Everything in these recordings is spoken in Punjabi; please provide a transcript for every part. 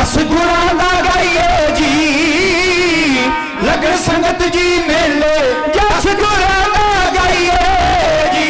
जस गुणा दा गाइए जी लगन संगत जी मेले जस गुणा दा गाइए जी।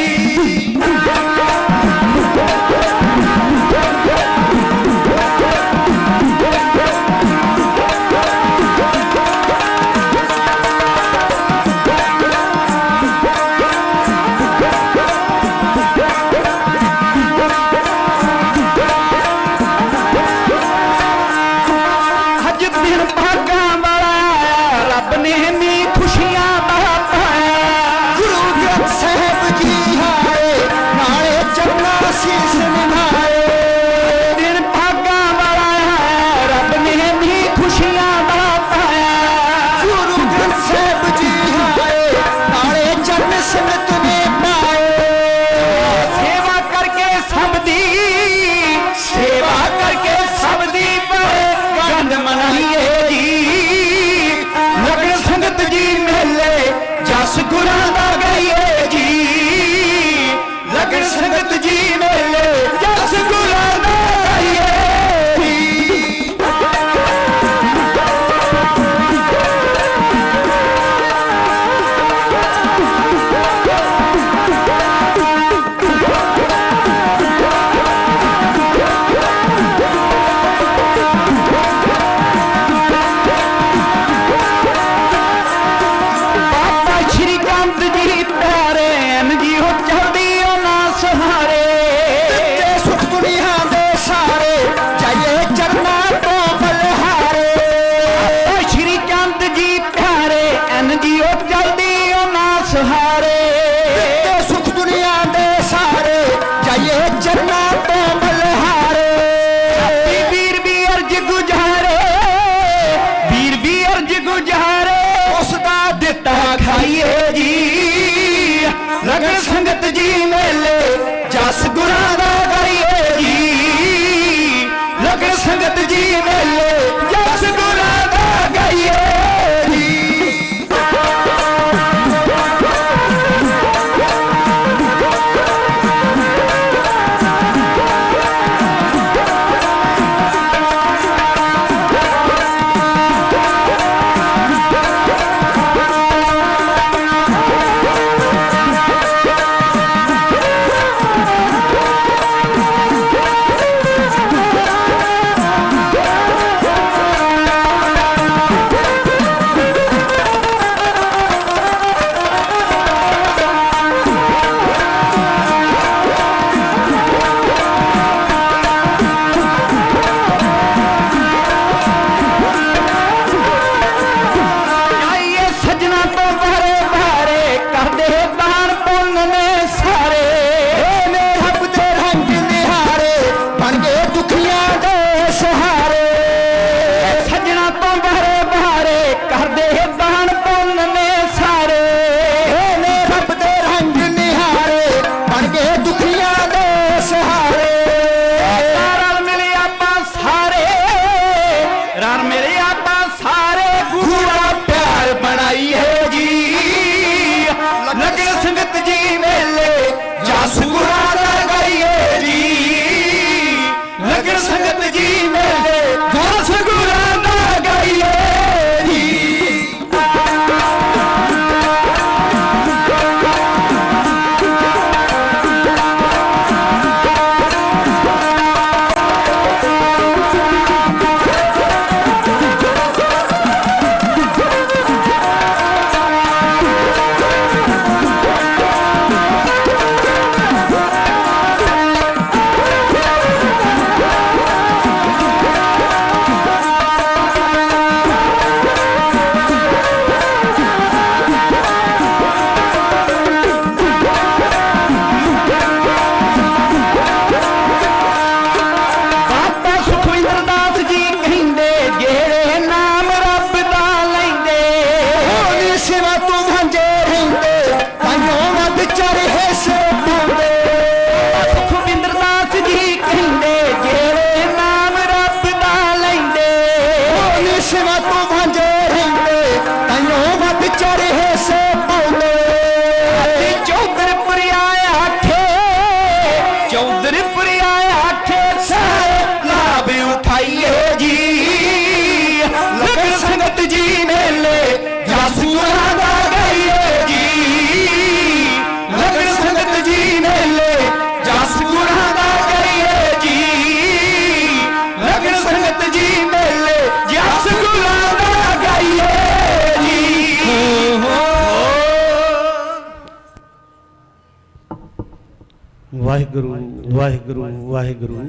ਵਾਹਿਗੁਰੂ ਵਾਹਿਗੁਰੂ ਵਾਹਿਗੁਰੂ।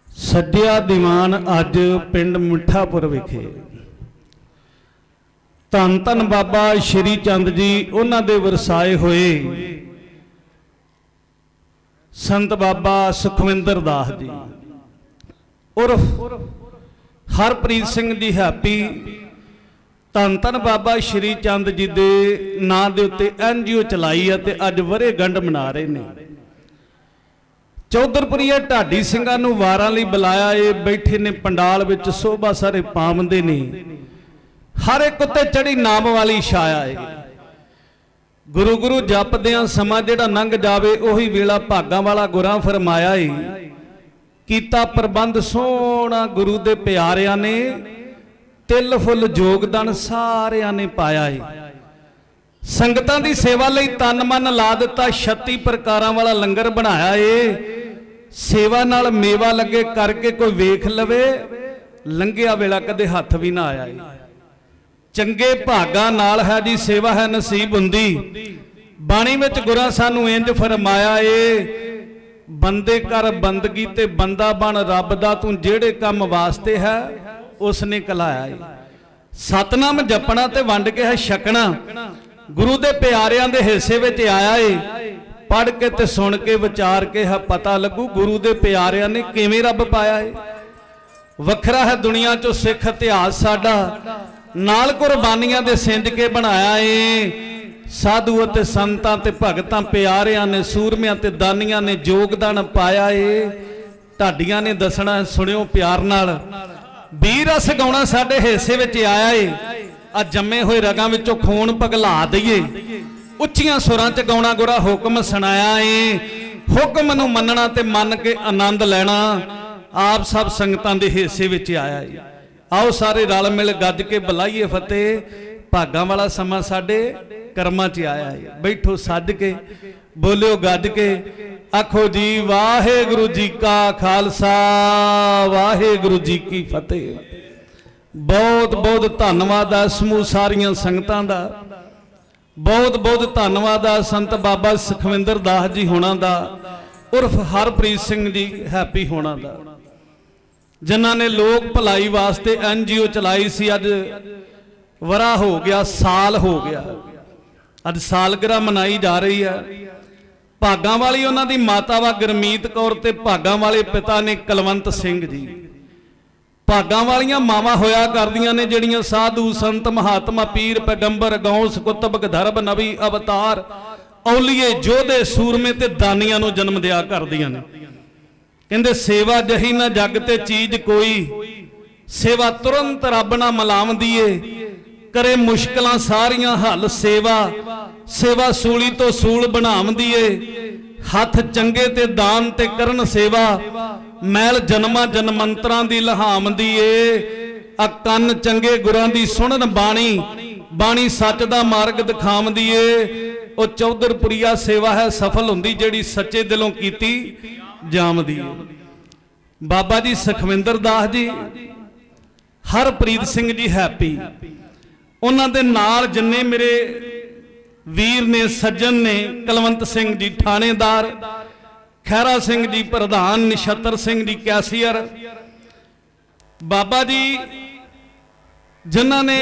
ਸੱਜਿਆ ਦੀਵਾਨ ਅੱਜ ਪਿੰਡ ਮਿੱਠਾਪੁਰ ਵਿਖੇ ਧੰਨ ਧੰਨ ਬਾਬਾ ਸ਼੍ਰੀ ਚੰਦ ਜੀ ਉਹਨਾਂ ਦੇ ਵਰਸਾਏ ਹੋਏ ਸੰਤ ਬਾਬਾ ਸੁਖਵਿੰਦਰ ਦਾਸ ਜੀ ਉਰਫ ਹਰਪ੍ਰੀਤ ਸਿੰਘ ਜੀ ਹੈਪੀ ਧੰਨ ਧੰਨ ਬਾਬਾ ਸ਼੍ਰੀ ਚੰਦ ਜੀ ਦੇ ਨਾਂ ਦੇ ਉੱਤੇ NGO ਚਲਾਈ ਹੈ ਤੇ ਅੱਜ ਵਰੇ ਗੰਢ ਮਨਾ ਰਹੇ ਨੇ। ਚੌਧਰਪੁਰੀਏ ਢਾਡੀ ਸਿੰਘਾਂ ਨੂੰ ਵਾਰਾਂ ਲਈ ਬੁਲਾਇਆ ਏ, ਬੈਠੇ ਨੇ ਪੰਡਾਲ ਵਿੱਚ ਸੋਭਾ ਸਾਰੇ ਪਾਵੰਦੇ ਨੇ, ਹਰ ਇੱਕ ਉੱਤੇ ਚੜੀ ਨਾਮ ਵਾਲੀ ਛਾਇਆ ਏ। ਗੁਰੂ ਗੁਰੂ ਜਪਦਿਆਂ ਸਮਾਂ ਜਿਹੜਾ ਲੰਘ ਜਾਵੇ ਉਹੀ ਵੇਲਾ ਭਾਗਾਂ ਵਾਲਾ ਗੁਰਾਂ ਫਰਮਾਇਆ ਏ। ਕੀਤਾ ਪ੍ਰਬੰਧ ਸੋਹਣਾ ਗੁਰੂ ਦੇ ਪਿਆਰਿਆਂ ਨੇ, ਤਿਲ ਫੁੱਲ ਯੋਗਦਾਨ ਸਾਰਿਆਂ ਨੇ ਪਾਇਆ ਏ। ਸੰਗਤਾਂ ਦੀ ਸੇਵਾ ਲਈ ਤਨ ਮਨ ਲਾ ਦਿੱਤਾ, 36 ਪ੍ਰਕਾਰਾਂ ਵਾਲਾ ਲੰਗਰ ਬਣਾਇਆ ਏ। ਸੇਵਾ ਨਾਲ ਮੇਵਾ ਲੱਗੇ ਕਰਕੇ ਕੋਈ ਵੇਖ ਲਵੇ, ਲੰਘਿਆ ਵੇਲਾ ਕਦੇ ਹੱਥ ਵੀ ਨਾ ਆਇਆ ਏ। ਚੰਗੇ ਭਾਗਾਂ ਨਾਲ ਹੈ ਜੀ ਸੇਵਾ ਹੈ ਨਸੀਬ ਹੁੰਦੀ। ਬਾਣੀ ਵਿੱਚ ਗੁਰਾਂ ਸਾਨੂੰ ਇੰਜ ਫਰਮਾਇਆ ਏ, ਬੰਦੇ ਕਰ ਬੰਦਗੀ ਤੇ ਬੰਦਾ ਬਣ ਰੱਬ ਦਾ, ਤੂੰ ਜਿਹੜੇ ਕੰਮ ਵਾਸਤੇ ਹੈ ਉਸਨੇ ਕਲਾਇਆ ਏ। ਸਤਨਾਮ ਜਪਣਾ ਤੇ ਵੰਡ ਕੇ ਹੈ ਛਕਣਾ, ਗੁਰੂ ਦੇ ਪਿਆਰਿਆਂ ਦੇ ਹਿੱਸੇ ਵਿੱਚ ਆਇਆ ਏ। ਪੜ੍ਹ ਕੇ ਤੇ ਸੁਣ ਕੇ ਵਿਚਾਰ ਕੇ ਹੈ ਪਤਾ ਲੱਗੂ ਗੁਰੂ ਦੇ ਪਿਆਰਿਆਂ ਨੇ ਕਿਵੇਂ ਰੱਬ ਪਾਇਆ ਏ। ਵੱਖਰਾ ਹੈ ਦੁਨੀਆ ਚੋਂ ਸਿੱਖ ਇਤਿਹਾਸ ਸਾਡਾ, ਨਾਲ ਕੁਰਬਾਨੀਆਂ ਦੇ ਸਿੰਜ ਕੇ ਬਣਾਇਆ ਏ। ਸਾਧੂ ਅਤੇ ਸੰਤਾਂ ਤੇ ਭਗਤਾਂ ਪਿਆਰਿਆਂ ਨੇ, ਸੂਰਮਿਆਂ ਤੇ ਦਾਨੀਆਂ ਨੇ ਯੋਗਦਾਨ ਪਾਇਆ ਏ। ਢਾਡੀਆਂ ਨੇ ਦੱਸਣਾ, ਸੁਣਿਓ ਪਿਆਰ ਨਾਲ, ਵੀਰ ਰਸ ਗਾਉਣਾ ਸਾਡੇ ਹਿੱਸੇ ਵਿੱਚ ਆਇਆ ਏ। ਆ ਜੰਮੇ ਹੋਏ ਰਗਾਂ ਵਿੱਚੋਂ ਖੂਨ ਪਗਲਾ ਦਈਏ, ਉੱਚੀਆਂ ਸੁਰਾਂ 'ਚ ਗਾਉਣਾ ਗੁਰਾ ਹੁਕਮ ਸੁਣਾਇਆ ਏ। ਹੁਕਮ ਨੂੰ ਮੰਨਣਾ ਤੇ ਮੰਨ ਕੇ ਆਨੰਦ ਲੈਣਾ ਆਪ ਸਭ ਸੰਗਤਾਂ ਦੇ ਹਿੱਸੇ ਵਿੱਚ ਆਇਆ ਏ। ਆਓ ਸਾਰੇ ਰਲ ਮਿਲ ਗੱਜ ਕੇ ਬੁਲਾਈਏ ਫਤਿਹ। ਭਾਗਾਂ ਵਾਲਾ ਸਮਾਂ ਸਾਡੇ ਕਰਮਾਂ 'ਚ ਆਇਆ ਏ। ਬੈਠੋ ਸੱਜ ਕੇ, ਬੋਲਿਓ ਗੱਜ ਕੇ, ਆਖੋ ਜੀ ਵਾਹਿਗੁਰੂ ਜੀ ਕਾ ਖਾਲਸਾ ਵਾਹਿਗੁਰੂ ਜੀ ਕੀ ਫਤਿਹ। ਬਹੁਤ ਬਹੁਤ ਧੰਨਵਾਦ ਆ ਸਮੂਹ ਸਾਰੀਆਂ ਸੰਗਤਾਂ ਦਾ, ਬਹੁਤ ਬਹੁਤ ਧੰਨਵਾਦ ਆ ਸੰਤ ਬਾਬਾ ਸੁਖਵਿੰਦਰ ਦਾਸ ਜੀ ਹੋਣਾ ਦਾ, ਉਰਫ ਹਰਪ੍ਰੀਤ ਸਿੰਘ ਜੀ ਹੈਪੀ ਹੋਣਾ ਦਾ, ਜਿਨ੍ਹਾਂ ਨੇ ਲੋਕ ਭਲਾਈ ਵਾਸਤੇ NGO ਚਲਾਈ ਸੀ। ਅੱਜ ਵਰਾ ਹੋ ਗਿਆ, ਸਾਲ ਹੋ ਗਿਆ, ਅੱਜ ਸਾਲਗਿਰਾ ਮਨਾਈ ਜਾ ਰਹੀ ਹੈ। ਭਾਗਾਂ ਵਾਲੀ ਉਹਨਾਂ ਦੀ ਮਾਤਾ ਵਾ ਗੁਰਮੀਤ ਕੌਰ ਤੇ ਭਾਗਾਂ ਵਾਲੇ ਪਿਤਾ ਨੇ ਕੁਲਵੰਤ ਸਿੰਘ ਜੀ। ਭਾਗਾਂ ਵਾਲੀਆਂ ਮਾਵਾਂ ਹੋਇਆ ਕਰਦੀਆਂ ਨੇ ਜਿਹੜੀਆਂ ਸਾਧੂ ਸੰਤ ਮਹਾਤਮਾ ਪੀਰ ਪੈਗੰਬਰ ਗੌਸ ਕੁਤਬ ਗਧਰਬ ਨਬੀ ਅਵਤਾਰ ਔਲੀਏ ਯੋਧੇ ਸੂਰਮੇ ਤੇ ਦਾਨੀਆਂ ਨੂੰ ਜਨਮ ਦਿਆ ਕਰਦੀਆਂ ਨੇ। ਕਹਿੰਦੇ ਸੇਵਾ ਜਹੀ ਨਾ ਜਗ ਤੇ ਚੀਜ਼ ਕੋਈ, ਸੇਵਾ ਤੁਰੰਤ ਰੱਬ ਨਾਲ ਮਿਲਾਉਂਦੀ ਏ, ਕਰੇ ਮੁਸ਼ਕਲਾਂ ਸਾਰੀਆਂ ਹੱਲ ਸੇਵਾ, ਸੇਵਾ ਸੂਲੀ ਤੋਂ ਸੂਲ ਬਣਾਉਂਦੀ ਏ। ਹੱਥ ਚੰਗੇ ਤੇ ਦਾਨ ਤੇ ਕਰਨ ਸੇਵਾ, ਮੈਲ ਜਨਮਾਂ ਜਨਮੰਤਰਾਂ ਦੀ ਲਹਾਮਦੀ ਏ। ਆ ਕੰਨ ਚੰਗੇ ਗੁਰਾਂ ਦੀ ਸੁਣਨ ਬਾਣੀ, ਬਾਣੀ ਸੱਚ ਦਾ ਮਾਰਗ ਦਿਖਾਉਂਦੀ ਏ। ਉਹ ਚੌਧਰਪੁਰੀਆ ਸੇਵਾ ਹੈ ਸਫਲ ਹੁੰਦੀ ਜਿਹੜੀ ਸੱਚੇ ਦਿਲੋਂ ਕੀਤੀ ਜਾਮਦੀ ਏ। ਬਾਬਾ ਜੀ ਸੁਖਵਿੰਦਰ ਦਾਸ ਜੀ, ਹਰਪ੍ਰੀਤ ਸਿੰਘ ਜੀ ਹੈਪੀ, ਉਹਨਾਂ ਦੇ ਨਾਲ ਜਿੰਨੇ ਮੇਰੇ ਵੀਰ ਨੇ ਸੱਜਣ ਨੇ, ਕੁਲਵੰਤ ਸਿੰਘ ਜੀ ਥਾਣੇਦਾਰ, ਖੈਰਾ ਸਿੰਘ ਜੀ ਪ੍ਰਧਾਨ, ਨਛੱਤਰ ਸਿੰਘ ਜੀ ਕੈਸ਼ੀਅਰ, ਬਾਬਾ ਜੀ ਜਿਨ੍ਹਾਂ ਨੇ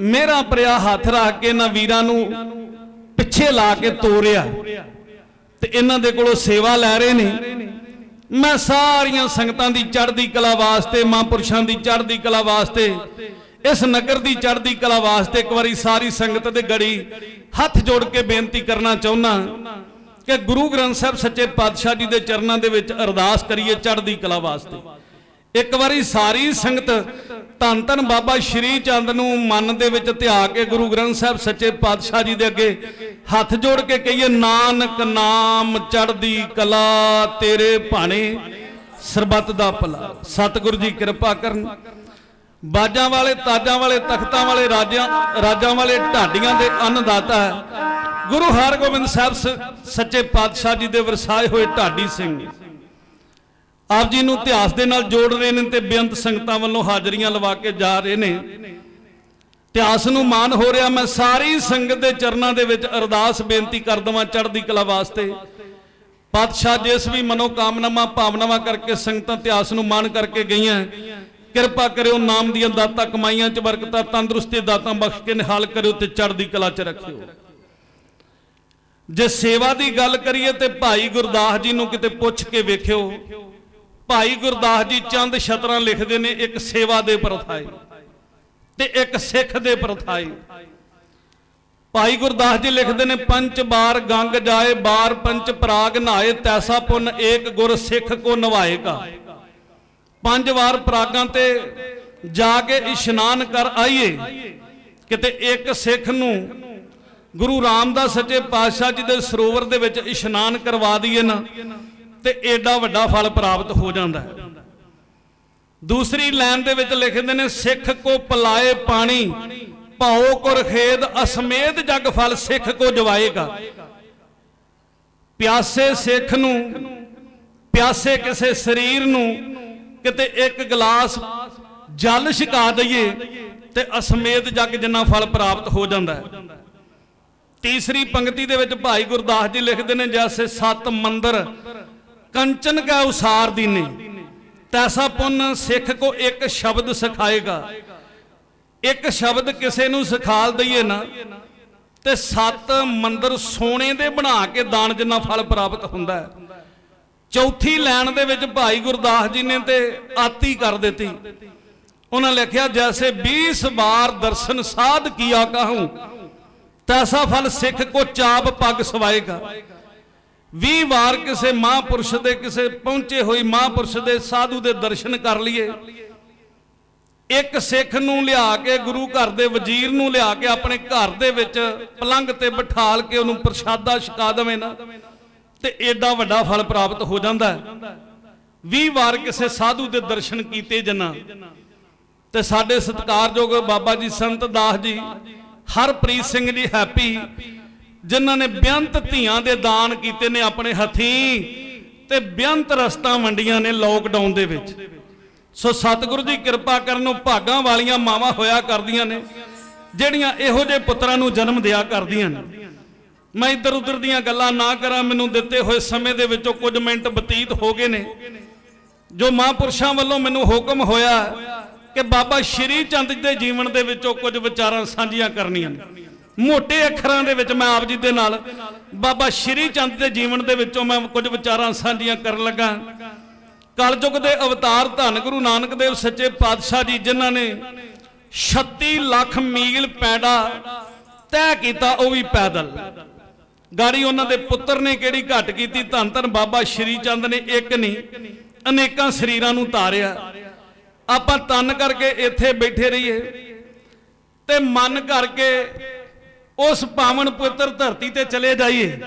ਮੇਰਾ ਪ੍ਰਿਆ ਹੱਥ ਰੱਖ ਕੇ ਇਹਨਾਂ ਵੀਰਾਂ ਨੂੰ ਪਿੱਛੇ ਲਾ ਕੇ ਤੋਰਿਆ ਤੇ ਇਹਨਾਂ ਦੇ ਕੋਲੋਂ ਸੇਵਾ ਲੈ ਰਹੇ ਨੇ। ਮੈਂ ਸਾਰੀਆਂ ਸੰਗਤਾਂ ਦੀ ਚੜ੍ਹਦੀ ਕਲਾ ਵਾਸਤੇ, ਮਹਾਂਪੁਰਸ਼ਾਂ ਦੀ ਚੜ੍ਹਦੀ ਕਲਾ ਵਾਸਤੇ, ਇਸ ਨਗਰ ਦੀ ਚੜ੍ਹਦੀ ਕਲਾ ਵਾਸਤੇ ਇੱਕ ਵਾਰੀ ਸਾਰੀ ਸੰਗਤ ਦੇ ਗੜੀ ਹੱਥ ਜੋੜ ਕੇ ਬੇਨਤੀ ਕਰਨਾ ਚਾਹੁੰਦਾ ਕਿ ਗੁਰੂ ਗ੍ਰੰਥ ਸਾਹਿਬ ਸੱਚੇ ਪਾਤਸ਼ਾਹ ਜੀ ਦੇ ਚਰਨਾਂ ਦੇ ਵਿੱਚ ਅਰਦਾਸ ਕਰੀਏ ਚੜ੍ਹਦੀ ਕਲਾ ਵਾਸਤੇ। ਇੱਕ ਵਾਰੀ ਸਾਰੀ ਸੰਗਤ ਧੰਨ ਧੰਨ ਬਾਬਾ ਸ਼੍ਰੀ ਚੰਦ ਨੂੰ ਮਨ ਦੇ ਵਿੱਚ ਧਿਆ ਕੇ ਗੁਰੂ ਗ੍ਰੰਥ ਸਾਹਿਬ ਸੱਚੇ ਪਾਤਸ਼ਾਹ ਜੀ ਦੇ ਅੱਗੇ ਹੱਥ ਜੋੜ ਕੇ ਕਹੀਏ, ਨਾਨਕ ਨਾਮ ਚੜ੍ਹਦੀ ਕਲਾ ਤੇਰੇ ਭਾਣੇ ਸਰਬੱਤ ਦਾ ਭਲਾ। ਸਤਿਗੁਰੂ ਜੀ ਕਿਰਪਾ ਕਰਨ। ਬਾਜਾਂ ਵਾਲੇ, ਤਾਜਾਂ ਵਾਲੇ, ਤਖਤਾਂ ਵਾਲੇ, ਰਾਜਾਂ ਵਾਲੇ, ਢਾਡੀਆਂ ਦੇ ਅੰਨਦਾਤਾ ਹੈ ਗੁਰੂ ਹਰਗੋਬਿੰਦ ਸਾਹਿਬ ਸੱਚੇ ਪਾਤਸ਼ਾਹ ਜੀ ਦੇ ਵਰਸਾਏ ਹੋਏ ਢਾਡੀ ਸਿੰਘ ਆਪ ਜੀ ਨੂੰ ਇਤਿਹਾਸ ਦੇ ਨਾਲ ਜੋੜ ਰਹੇ ਨੇ ਤੇ ਬੇਅੰਤ ਸੰਗਤਾਂ ਵੱਲੋਂ ਹਾਜ਼ਰੀਆਂ ਲਵਾ ਕੇ ਜਾ ਰਹੇ ਨੇ। ਇਤਿਹਾਸ ਨੂੰ ਮਾਣ ਹੋ ਰਿਹਾ। ਮੈਂ ਸਾਰੀ ਸੰਗਤ ਦੇ ਚਰਨਾਂ ਦੇ ਵਿੱਚ ਅਰਦਾਸ ਬੇਨਤੀ ਕਰ ਦਵਾਂ ਚੜ੍ਹਦੀ ਕਲਾ ਵਾਸਤੇ ਪਾਤਸ਼ਾਹ ਜਿਸ ਵੀ ਮਨੋਕਾਮਨਾਵਾਂ ਭਾਵਨਾਵਾਂ ਕਰਕੇ ਸੰਗਤਾਂ ਇਤਿਹਾਸ ਨੂੰ ਮਾਣ ਕਰਕੇ ਗਈਆਂ, ਕਿਰਪਾ ਕਰਿਓ ਨਾਮ ਦੀਆਂ ਦਾਤਾਂ ਕਮਾਈਆਂ 'ਚ ਬਰਕਤਾਂ ਤੰਦਰੁਸਤੀ ਦਾਤਾਂ ਬਖਸ਼ ਕੇ ਨਿਹਾਲ ਕਰਿਓ ਤੇ ਚੜ੍ਹਦੀ ਕਲਾ 'ਚ ਰੱਖਿਓ। ਜੇ ਸੇਵਾ ਦੀ ਗੱਲ ਕਰੀਏ ਤੇ ਭਾਈ ਗੁਰਦਾਸ ਜੀ ਨੂੰ ਕਿਤੇ ਪੁੱਛ ਕੇ ਵੇਖਿਓ। ਭਾਈ ਗੁਰਦਾਸ ਜੀ ਚੰਦ ਛਤਰਾਂ ਲਿਖਦੇ ਨੇ, ਇੱਕ ਸੇਵਾ ਦੇ ਪ੍ਰਥਾਏ ਤੇ ਇੱਕ ਸਿੱਖ ਦੇ ਪ੍ਰਥਾਏ। ਭਾਈ ਗੁਰਦਾਸ ਜੀ ਲਿਖਦੇ ਨੇ, ਪੰਚ ਬਾਰ ਗੰਗ ਜਾਏ ਬਾਰ ਪੰਚ ਪਰਾਗ ਨਹਾਏ, ਤੈਸਾ ਪੁੰਨ ਏਕ ਗੁਰ ਸਿੱਖ ਕੋ ਨਵਾਏਗਾ। 5 ਵਾਰ ਪਰਾਗਾਂ ਤੇ ਜਾ ਕੇ ਇਸ਼ਨਾਨ ਕਰ ਆਈਏ, ਕਿਤੇ ਇੱਕ ਸਿੱਖ ਨੂੰ ਗੁਰੂ ਰਾਮਦਾਸ ਸੱਚੇ ਪਾਤਸ਼ਾਹ ਜੀ ਦੇ ਸਰੋਵਰ ਦੇ ਵਿੱਚ ਇਸ਼ਨਾਨ ਕਰਵਾ ਦਈਏ ਨਾ, ਤੇ ਏਡਾ ਵੱਡਾ ਫਲ ਪ੍ਰਾਪਤ ਹੋ ਜਾਂਦਾ ਹੈ। ਦੂਸਰੀ ਲਾਈਨ ਦੇ ਵਿੱਚ ਲਿਖਦੇ ਨੇ, ਸਿੱਖ ਕੋ ਪਲਾਏ ਪਾਣੀ ਭਾਉ ਕੁਰ ਖੇਦ ਅਸਮੇਤ ਜਗ ਫਲ ਸਿੱਖ ਕੋ ਜਵਾਏਗਾ। ਪਿਆਸੇ ਸਿੱਖ ਨੂੰ, ਪਿਆਸੇ ਕਿਸੇ ਸਰੀਰ ਨੂੰ ਕਿਤੇ ਇੱਕ ਗਲਾਸ ਜਲ ਛਕਾ ਦਈਏ ਤੇ ਅਸਮੇਤ ਜਗ ਜਿੰਨਾ ਫਲ ਪ੍ਰਾਪਤ ਹੋ ਜਾਂਦਾ ਹੈ। ਤੀਸਰੀ ਪੰਕਤੀ ਦੇ ਵਿੱਚ ਭਾਈ ਗੁਰਦਾਸ ਜੀ ਲਿਖਦੇ ਨੇ, ਜੈਸੇ 7 ਮੰਦਰ ਕੰਚਨ ਕਾ ਉਸਾਰ ਦੀਨੇ, ਤੈਸਾ ਪੁੰਨ ਸਿੱਖ ਕੋ ਇੱਕ ਸ਼ਬਦ ਸਿਖਾਏਗਾ। ਇੱਕ ਸ਼ਬਦ ਕਿਸੇ ਨੂੰ ਸਿਖਾ ਦਈਏ ਨਾ, ਤੇ 7 ਮੰਦਰ ਸੋਨੇ ਦੇ ਬਣਾ ਕੇ ਦਾਨ ਜਿੰਨਾ ਫਲ ਪ੍ਰਾਪਤ ਹੁੰਦਾ ਹੈ। ਚੌਥੀ ਲਾਈਨ ਦੇ ਵਿੱਚ ਭਾਈ ਗੁਰਦਾਸ ਜੀ ਨੇ ਤੇ ਆਤੀ ਕਰ ਦਿੱਤੀ। ਉਹਨਾਂ ਲਿਖਿਆ, ਜੈਸੇ 20 ਬਾਰ ਦਰਸ਼ਨ ਸਾਧ ਕੀਆ ਕਾਹੂੰ, ਤੈਸਾ ਫਲ ਸਿੱਖ ਕੋ ਚਾਪ ਪੱਗ ਸਵਾਏਗਾ। 20 ਵਾਰ ਕਿਸੇ ਮਹਾਂਪੁਰਸ਼ ਦੇ, ਕਿਸੇ ਪਹੁੰਚੇ ਹੋਈ ਮਹਾਂਪੁਰਸ਼ ਦੇ, ਸਾਧੂ ਦੇ ਦਰਸ਼ਨ ਕਰ ਲਈਏ, ਇੱਕ ਸਿੱਖ ਨੂੰ ਲਿਆ ਕੇ, ਗੁਰੂ ਘਰ ਦੇ ਵਜ਼ੀਰ ਨੂੰ ਲਿਆ ਕੇ ਆਪਣੇ ਘਰ ਦੇ ਵਿੱਚ ਪਲੰਘ ਤੇ ਬਿਠਾਲ ਕੇ ਉਹਨੂੰ ਪ੍ਰਸ਼ਾਦਾ ਛਕਾ ਦੇਵੇ ਨਾ, ਤੇ ਏਡਾ ਵੱਡਾ ਫਲ ਪ੍ਰਾਪਤ ਹੋ ਜਾਂਦਾ ਹੈ। 20 ਵਾਰ ਕਿਸੇ ਸਾਧੂ ਦੇ ਦਰਸ਼ਨ ਕੀਤੇ ਜਨਾ। ਤੇ ਸਾਡੇ ਸਤਿਕਾਰਯੋਗ ਬਾਬਾ ਜੀ ਸੰਤ ਦਾਸ ਜੀ, ਹਰਪ੍ਰੀਤ ਸਿੰਘ ਜੀ ਹੈਪੀ, ਜਿਨ੍ਹਾਂ ਨੇ ਬੇਅੰਤ ਧੀਆਂ ਦੇ ਦਾਨ ਕੀਤੇ ਨੇ ਆਪਣੇ ਹੱਥੀਂ, ਤੇ ਬੇਅੰਤ ਰਸਤਾਂ ਵੰਡੀਆਂ ਨੇ ਲੋਕਡਾਊਨ ਦੇ ਵਿੱਚ। ਸੋ ਸਤਿਗੁਰੂ ਦੀ ਕਿਰਪਾ ਕਰਨ, ਭਾਗਾਂ ਵਾਲੀਆਂ ਮਾਵਾਂ ਹੋਇਆ ਕਰਦੀਆਂ ਨੇ ਜਿਹੜੀਆਂ ਇਹੋ ਜਿਹੇ ਪੁੱਤਰਾਂ ਨੂੰ ਜਨਮ ਦਿਆ ਕਰਦੀਆਂ ਨੇ। ਮੈਂ ਇੱਧਰ ਉੱਧਰ ਦੀਆਂ ਗੱਲਾਂ ਨਾ ਕਰਾਂ, ਮੈਨੂੰ ਦਿੱਤੇ ਹੋਏ ਸਮੇਂ ਦੇ ਵਿੱਚੋਂ ਕੁਝ ਮਿੰਟ ਬਤੀਤ ਹੋ ਗਏ ਨੇ, ਜੋ ਮਹਾਂਪੁਰਸ਼ਾਂ ਵੱਲੋਂ ਮੈਨੂੰ ਹੁਕਮ ਹੋਇਆ ਕਿ ਬਾਬਾ ਸ਼੍ਰੀ ਚੰਦ ਦੇ ਜੀਵਨ ਦੇ ਵਿੱਚੋਂ ਕੁਝ ਵਿਚਾਰਾਂ ਸਾਂਝੀਆਂ ਕਰਨੀਆਂ ਨੇ। ਮੋਟੇ ਅੱਖਰਾਂ ਦੇ ਵਿੱਚ ਮੈਂ ਆਪ ਜੀ ਦੇ ਨਾਲ ਬਾਬਾ ਸ਼੍ਰੀ ਚੰਦ ਦੇ ਜੀਵਨ ਦੇ ਵਿੱਚੋਂ ਮੈਂ ਕੁਝ ਵਿਚਾਰਾਂ ਸਾਂਝੀਆਂ ਕਰਨ ਲੱਗਾ। ਕਲਯੁਗ ਦੇ ਅਵਤਾਰ ਧੰਨ ਗੁਰੂ ਨਾਨਕ ਦੇਵ ਸੱਚੇ ਪਾਤਸ਼ਾਹ ਜੀ, ਜਿਨ੍ਹਾਂ ਨੇ 36 ਲੱਖ ਮੀਲ ਪੈਂਡਾ ਤੈਅ ਕੀਤਾ, ਉਹ ਵੀ ਪੈਦਲ। ਗਾੜੀ ਉਹਨਾਂ ਦੇ ਪੁੱਤਰ ਨੇ ਕਿਹੜੀ ਘੱਟ ਕੀਤੀ। ਧੰਨ ਧੰਨ ਬਾਬਾ ਸ਼੍ਰੀ ਚੰਦ ਨੇ ਇੱਕ ਨਹੀਂ ਅਨੇਕਾਂ ਸਰੀਰਾਂ ਨੂੰ ਤਾਰਿਆ। ਆਪਾਂ ਤਨ ਕਰਕੇ ਇੱਥੇ ਬੈਠੇ ਰਹੀਏ ਤੇ ਮਨ ਕਰਕੇ ਉਸ ਪਾਵਨ ਪਵਿੱਤਰ ਧਰਤੀ ਤੇ ਚਲੇ ਜਾਈਏ,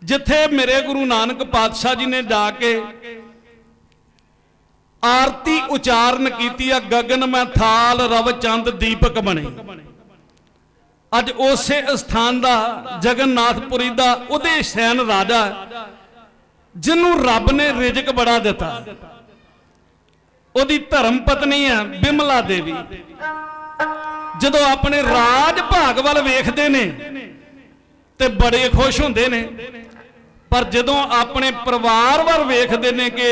ਜਿੱਥੇ ਮੇਰੇ ਗੁਰੂ ਨਾਨਕ ਪਾਤਸ਼ਾਹ ਜੀ ਨੇ ਜਾ ਕੇ ਆਰਤੀ ਉਚਾਰਨ ਕੀਤੀ ਆ, ਗਗਨ ਮੈਂ ਥਾਲ ਰਵ ਚੰਦ ਦੀਪਕ ਬਣੇ। ਅੱਜ ਉਸੇ ਸਥਾਨ ਦਾ, ਜਗਨਨਾਥਪੁਰੀ ਦਾ ਉਦੇ ਸੈਨ ਰਾਜਾ, ਜਿਹਨੂੰ ਰੱਬ ਨੇ ਰਿਜ਼ਕ ਬੜਾ ਦਿੱਤਾ, ਉਹਦੀ ਧਰਮ ਪਤਨੀ ਹੈ ਬਿਮਲਾ ਦੇਵੀ। ਜਦੋਂ ਆਪਣੇ ਰਾਜ ਭਾਗ ਵੱਲ ਵੇਖਦੇ ਨੇ ਤੇ ਬੜੇ ਖੁਸ਼ ਹੁੰਦੇ ਨੇ, ਪਰ ਜਦੋਂ ਆਪਣੇ ਪਰਿਵਾਰ ਵੱਲ ਵੇਖਦੇ ਨੇ ਕਿ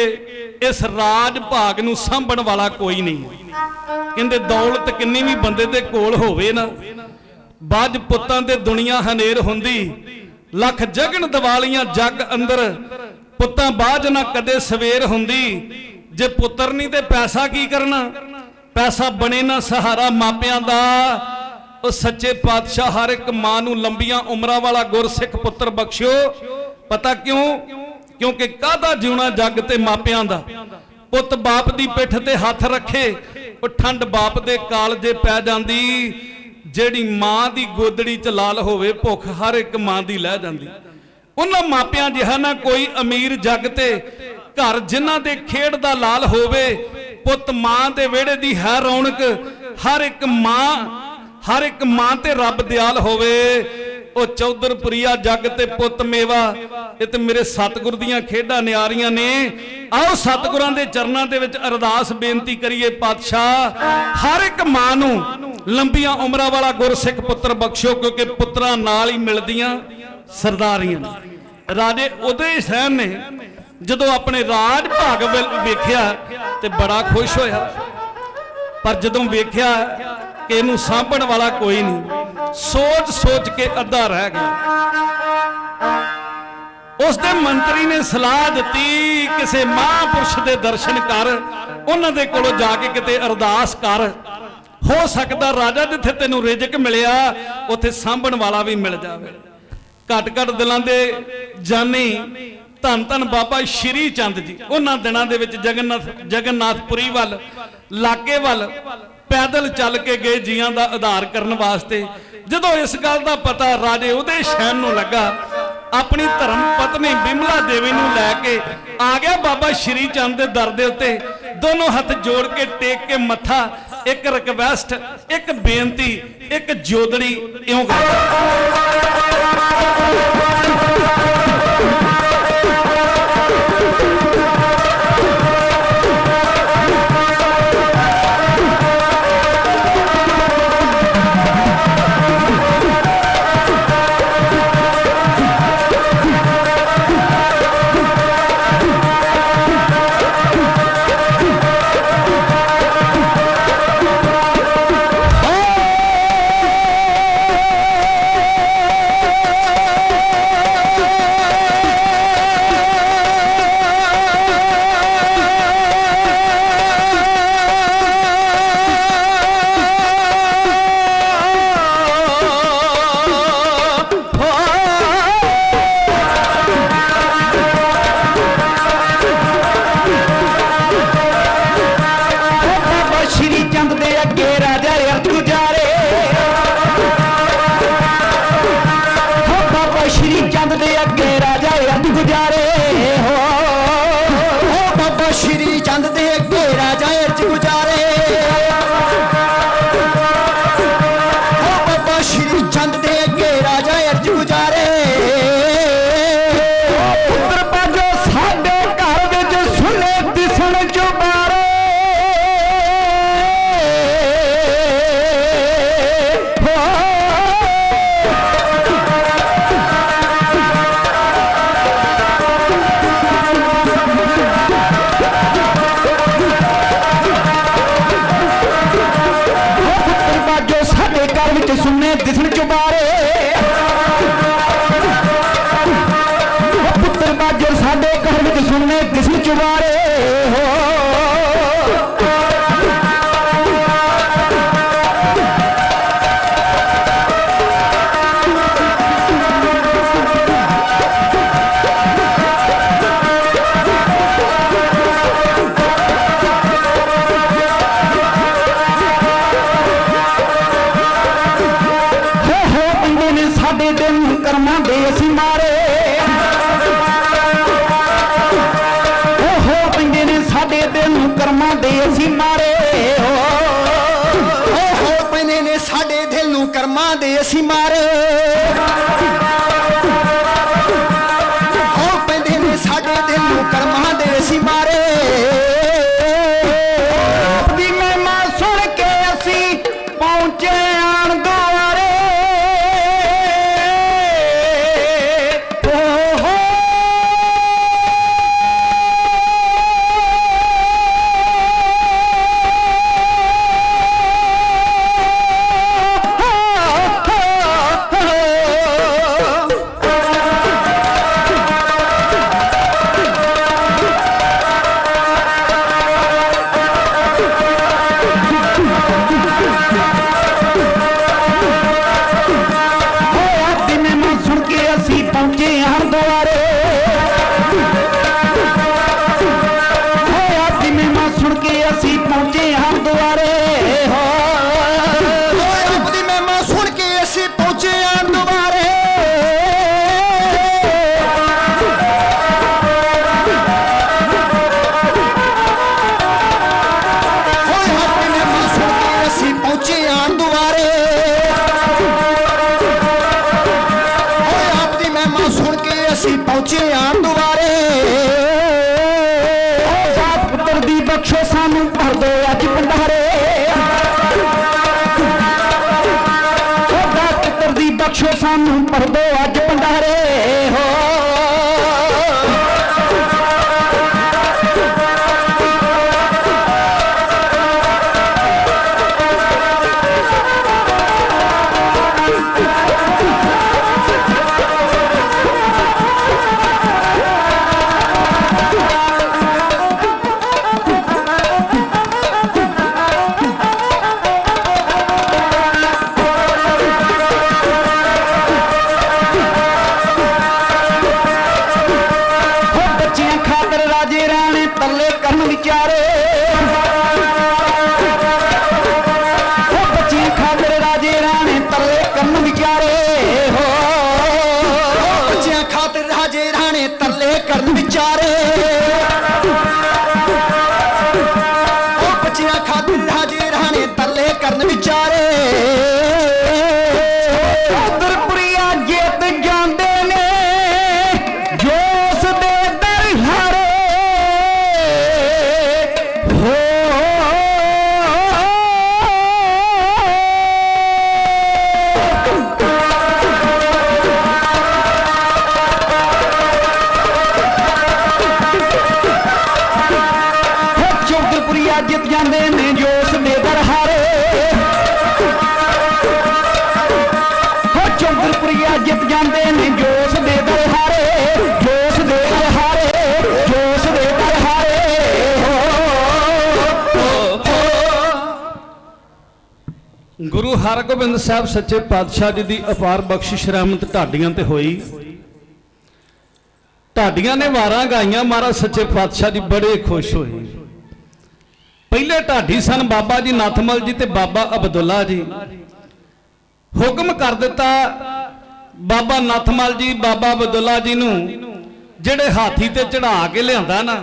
ਇਸ ਰਾਜ ਭਾਗ ਨੂੰ ਸਾਂਭਣ ਵਾਲਾ ਕੋਈ ਨਹੀਂ। ਕਹਿੰਦੇ ਦੌਲਤ ਕਿੰਨੀ ਵੀ ਬੰਦੇ ਦੇ ਕੋਲ ਹੋਵੇ ਨਾ, ਬਾਜ ਪੁੱਤਾਂ ਤੇ ਦੁਨੀਆ ਹਨੇਰ ਹੁੰਦੀ, ਲੱਖ ਜਗਨ ਦਿਵਾਲੀਆਂ ਜੱਗ ਅੰਦਰ, ਪੁੱਤਾਂ ਬਾਝ ਨਾ ਕਦੇ ਸਵੇਰ ਹੁੰਦੀ। ਜੇ ਪੁੱਤਰ ਨਹੀਂ ਤੇ ਪੈਸਾ ਕੀ ਕਰਨਾ, ਪੈਸਾ ਬਣੇ ਨਾ ਸਹਾਰਾ ਮਾਪਿਆਂ ਦਾ। ਉਹ ਸੱਚੇ ਪਾਤਸ਼ਾਹ ਹਰ ਇੱਕ ਮਾਂ ਨੂੰ ਲੰਬੀਆਂ ਉਮਰਾਂ ਵਾਲਾ ਗੁਰਸਿੱਖ ਪੁੱਤਰ ਬਖਸ਼ਿਓ। ਪਤਾ ਕਿਉਂ? ਕਿਉਂਕਿ ਕਾਹਦਾ ਜਿਉਣਾ ਜੱਗ ਤੇ ਮਾਪਿਆਂ ਦਾ। ਪੁੱਤ ਬਾਪ ਦੀ ਪਿੱਠ ਤੇ ਹੱਥ ਰੱਖੇ, ਉਹ ਠੰਡ ਬਾਪ ਦੇ ਕਾਲਜੇ ਪੈ ਜਾਂਦੀ। ਜਿਹੜੀ ਮਾਂ ਦੀ ਗੋਦੜੀ ਚ ਲਾਲ ਹੋਵੇ, ਭੁੱਖ ਹਰ ਇੱਕ ਮਾਂ ਦੀ ਲੈ ਜਾਂਦੀ। ਉਹਨਾਂ ਮਾਪਿਆਂ ਜਿਹਾ ਨਾ ਕੋਈ ਅਮੀਰ ਜੱਗ ਤੇ, ਘਰ ਜਿਨ੍ਹਾਂ ਦੇ ਖੇਡ ਦਾ ਲਾਲ ਹੋਵੇ। ਪੁੱਤ ਮਾਂ ਦੇ ਵਿਹੜੇ ਦੀ ਹੈ ਰੌਣਕ, ਹਰ ਇੱਕ ਮਾਂ ਤੇ ਰੱਬ ਦਿਆਲ ਹੋਵੇ। ਉਹ ਚੌਧਰਪੁਰੀਆ ਜੱਗ ਤੇ ਪੁੱਤ ਮੇਵਾ, ਇਹ ਤੇ ਮੇਰੇ ਸਤਿਗੁਰ ਦੀਆਂ ਖੇਡਾਂ ਨਿਆਰੀਆਂ ਨੇ। ਆਓ ਸਤਿਗੁਰਾਂ ਦੇ ਚਰਨਾਂ ਦੇ ਵਿੱਚ ਅਰਦਾਸ ਬੇਨਤੀ ਕਰੀਏ, ਪਾਤਸ਼ਾਹ ਹਰ ਇੱਕ ਮਾਂ ਨੂੰ ਲੰਬੀਆਂ ਉਮਰਾਂ ਵਾਲਾ ਗੁਰਸਿੱਖ ਪੁੱਤਰ ਬਖਸ਼ੋ, ਕਿਉਂਕਿ ਪੁੱਤਰਾਂ ਨਾਲ ਹੀ ਮਿਲਦੀਆਂ ਸਰਦਾਰੀਆਂ ਨੇ। राजे उदय सैन ने जदों अपने राज भाग वेख्या ते बड़ा खुश होया, पर जदों वेख्या कि इनू सांभण वाला कोई नहीं, सोच सोच के अद्धा रह गया। उसके मंत्री ने सलाह दी किसी महापुरुष के दर्शन कर, उन्हां दे कोलों जाके किते अरदास कर, हो सकता राजा जिथे तेनू रिजक मिलिया उथे सांभण वाला भी मिल जाए। घट घट दिलों के जानी धन धन बाबा श्री चंद जी उन्हां दिनां दे विच जगन्नाथपुरी वल लागे वल पैदल चल के गए जियां दा आधार करने वास्ते। जदों इस गल का पता राजे उदय सैन नूं लगा, अपनी धर्म पत्नी बिमला देवी नूं लैके आ गया बाबा श्री चंद दे दर दे उत्ते, दोनों हाथ जोड़ के टेक के मत्था, एक रिक्वेस्ट, एक बेनती, एक जोदड़ी इउं बख्शो सानू भर दो अज भंडारे हो। ਹਰਗੋਬਿੰਦ ਸਾਹਿਬ ਸੱਚੇ ਪਾਤਸ਼ਾਹ जी की अपार बख्शिश रहमत ढाडियां ते होई। ढाडियां ने वारां गाइयां, महाराज सच्चे पातशाह जी बड़े खुश होए। पहले ढाडी सन बाबा जी नाथमल जी ते बाबा अब्दुल्ला जी। हुक्म कर दिता बाबा नाथमल जी बाबा अब्दुल्ला जी नूं ਜਿਹੜੇ हाथी ते चढ़ा के लिया ना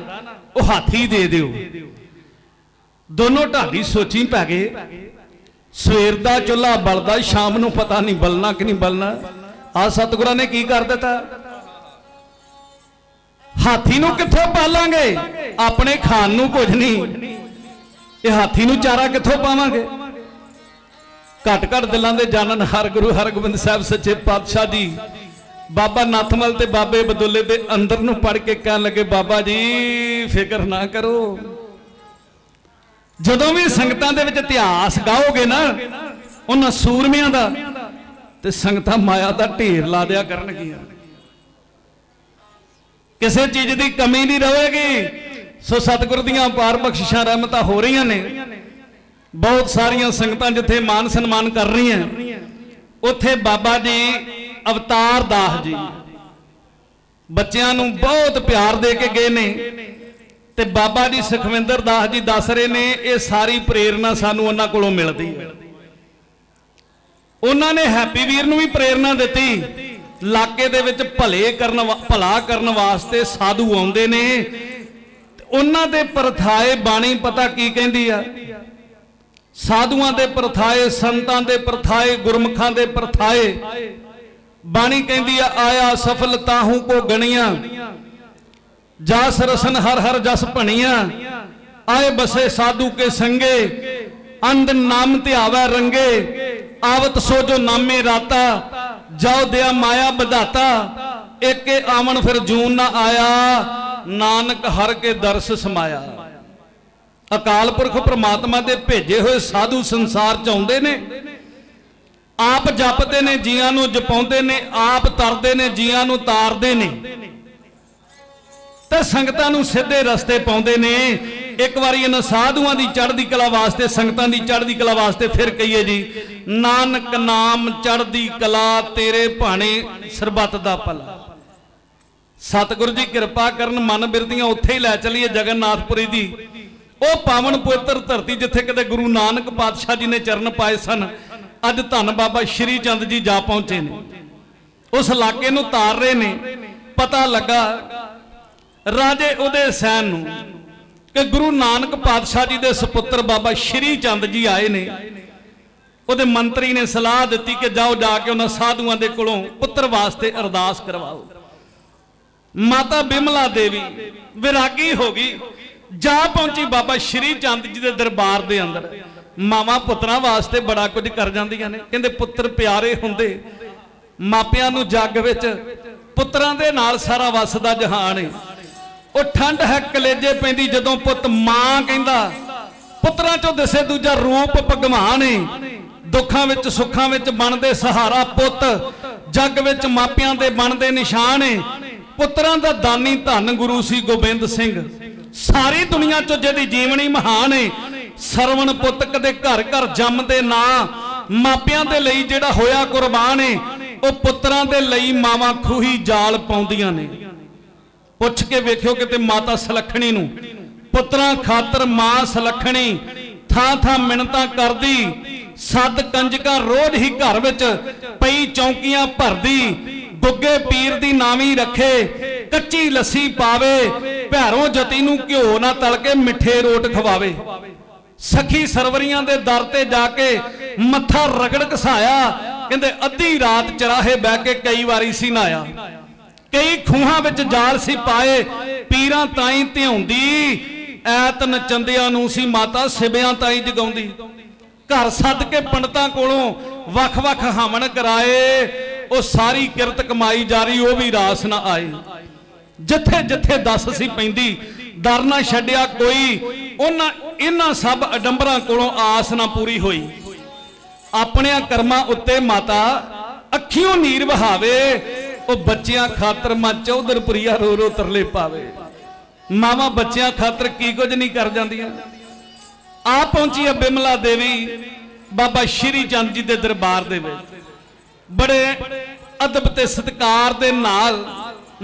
वो हाथी दे दिओ। दोनों ढाडी सोची पै गए। सवेर का चुल्हा बलदा, शाम नूं पता नहीं बलना कि नहीं बलना। आ सतगुरां ने की कर दिता, हाथी नूं कित्थों पालांगे, अपने खान नूं कुछ नहीं, ये हाथी नूं चारा कित्थों पावांगे। घट घट दिलां दे जानन हर गुरु हरगोबिंद साहब सच्चे पातशाह जी बाबा नाथमल ते बाबे बदुल्ले दे अंदर नूं पढ़ के कहन लगे, बाबा जी फिक्र ना करो, जदों भी संगतां दे विच इतिहास गाओगे ना उन्हां सूरमियां दा ते संगतां माया दा ढेर ला दिया करनगियां, किसी चीज की कमी नहीं रहेगी। सो सतगुर दीयां अपार बख्शिशां रहमतां हो रही ने। बहुत सारियां संगतां जिथे मान सन्मान कर रही हैं, उथे बाबा जी अवतार दास जी बच्चों नूं बहुत प्यार दे के गए ने। ते बाबा जी सुखविंदर दास जी दस रहे ने, ये सारी प्रेरणा सानू उन्हां कोलों मिलदी है। उन्होंने हैप्पी वीर नूं भी प्रेरणा दी, इलाके दे विच भला करन वास्ते साधु आउंदे ने। उन्हां दे परथाए बाणी पता की कहंदी आ, साधुआं दे परथाए, संतां दे परथाए, गुरमुखां दे परथाए। बाणी कहंदी आ, आया सफल ताहू को गणिया, जास रसन हर हर जस भणिया, आए बसे साधु के संगे, अंध नाम ध्यावै रंगे, आवत सो जो नामे राता, जाओ दया माया बधाता, एक आवन फिर जून ना आया, नानक हर के दर्श समाया। अकाल पुरख परमात्मा दे भेजे हुए साधु संसार च आउंदे ने, आप जपते ने जियां नूं जपाउंदे ने, आप तरदे ने जियां नूं तारदे ने, ते संगतां नूं सीधे रस्ते पाउंदे ने। एक बारी इन्हां साधुआं दी चढ़दी कला वास्ते, संगतां दी चढ़दी कला वास्ते फिर कहिए जी, नानक नाम चढ़दी कला तेरे भाणे सरबत दा भला। सतगुरु जी कृपा करन, मन बिरदियां उत्थे ही लै चलीए जगन्नाथपुरी दी, ਉਹ पावन पवित्र धरती जिथे कदे गुरु नानक पातशाह जी ने चरण पाए सन। अज धन बाबा श्री चंद जी जा पहुंचे ने, उस इलाके नूं तार रहे ने। पता लगा राजे उदय सैन नूं कि गुरु नानक पातशाह जी दे सुपुत्र बाबा श्री चंद जी आए ने। उहदे मंत्री ने सलाह दी कि जाओ जाके उन्हां साधुआं दे कोलों पुत्र वास्ते अरदास करवाओ। माता बिमला देवी विरागी हो गई, जा पहुंची बाबा श्री चंद जी के दरबार के अंदर। मावां पुत्रां वास्ते बड़ा कुछ कर जांदियां ने, कहंदे पुत्र प्यारे हुंदे, मापियां नूं जग विच पुत्रां दे नाल सारा वसदा जहान है। ਉਹ ठंड है कलेजे पैंदी जदों पुत मां कहंदा, पुत्रां चों दिसे दूजा रूप भगवान है। दुखां विच सुखां विच बनदे सहारा पुत, जग विच मापियां दे बनदे निशान है। पुत्रां दा दानी धन गुरु सी गोबिंद सिंह, सारी दुनिया चो जिहदी जीवनी महान है। सरवण पुत कदे घर घर जमदे ना, मापियां दे लई जिहड़ा होया कुर्बान है, वो पुत्रां दे लई मावां खूही जाल पाउंदियां ने। पुछ के वेखियो किते माता सलखणी नूं पुत्रां खातर मां सलखणी थां थां मिन्नतां करदी, सद कंजकां रोज ही घर विच पई चौंकियां भरदी। गुग्गे पीर दी नावी रखे, कच्ची लस्सी पावे, भैरों जती नूं घिओ ना तल के मिठे रोट खवावे। सखी सरवरियां दे दर ते जाके मत्था रगड़ घसाया, कहंदे अद्धी रात चराहे बह के कई वारी सी नहाया। कई खूहां विच जाल सी पाए, पीरां ताई ध्याउंदी, ऐत नचंदियां नूं सी माता सिबियां ताई जगाउंदी। घर सद के पंडितां कोलों वख वख हामण कराए, वो सारी किरत कमाई जारी, वो भी रास ना आए। जिथे जिथे दस सी पैंदी, डर ना छड्डिया कोई, उन्हां इन्हां सब अडंबरां कोलों आस ना पूरी होई। अपने कर्मां उत्ते माता अखियों नीर बहावे, वो बच्चियां खातर मां चौधरपुरिया रो रो तरले पावे। मावां बच्चियां खातर की कुछ नहीं कर जांदियां। आ पहुंची है बिमला देवी, बाबा श्री चंद जी के दरबार दे विच बड़े अदब ते सत्कार दे नाल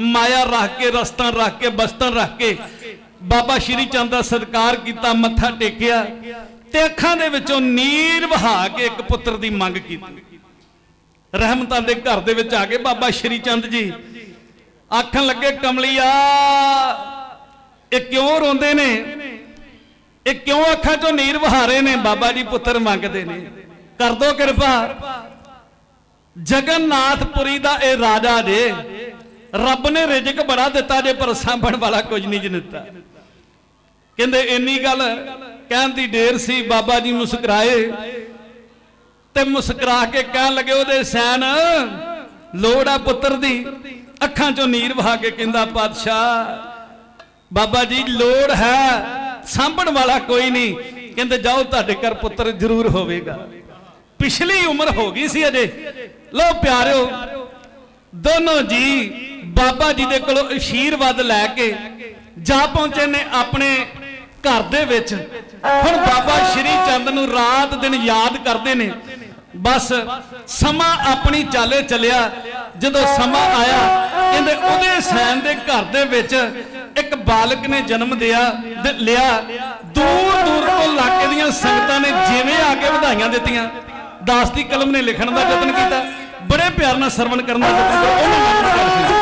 माया रख के रस्तां रख के बस्तां रख के बाबा श्री चंद का सत्कार किया, मत्था टेकिया ते अखां दे विचों नीर बहा के एक पुत्र की मंग की। रहमतां दे घर दे विच आ गए बाबा श्री चंद जी, आखन लगे कमलिया ये क्यों रोंदे ने, ये क्यों अखां चों नीर बहा रहे ने? बाबा जी पुत्र मंगदे ने, कर दो कृपा। जगन्नाथपुरी दा ए राजा जे, रब ने रिजक बड़ा दिता जे पर सांभण वाला कुछ नहीं दिता। कहंदे इन्नी गल कहण दी देर सी, बाबा जी मुस्कुराए ते मुस्कुरा के कहण लगे ओदे सैन लोड़ आ पुत्र दी। अखां चों नीर बहा के कहंदा पातशाह बाबा जी लोड़ है, सांभण वाला कोई नहीं। कहंदे जाओ तुहाडे घर पुत्र जरूर होवेगा। पिछली उम्र हो गई सी अजे। लो प्यारिओ दोनों जी बाबा जी दे कोलों आशीर्वाद लैके जा पहुंचे ने अपने घर दे विच। हुण बाबा श्री चंद नूं रात दिन याद करते ने। बस समा अपनी चाले चलिया। जदों समा आया कहंदे उदय सैन दे घर दे विच एक बालक ने जन्म लिया। दूर दूर तो इलाके दीयां संगतां ने जिवें आके वधाइयां दित्तियां। दास दी कलम ने लिखण दा यतन कीता, बड़े प्यार नाल सरवण करन दा यतन कीता।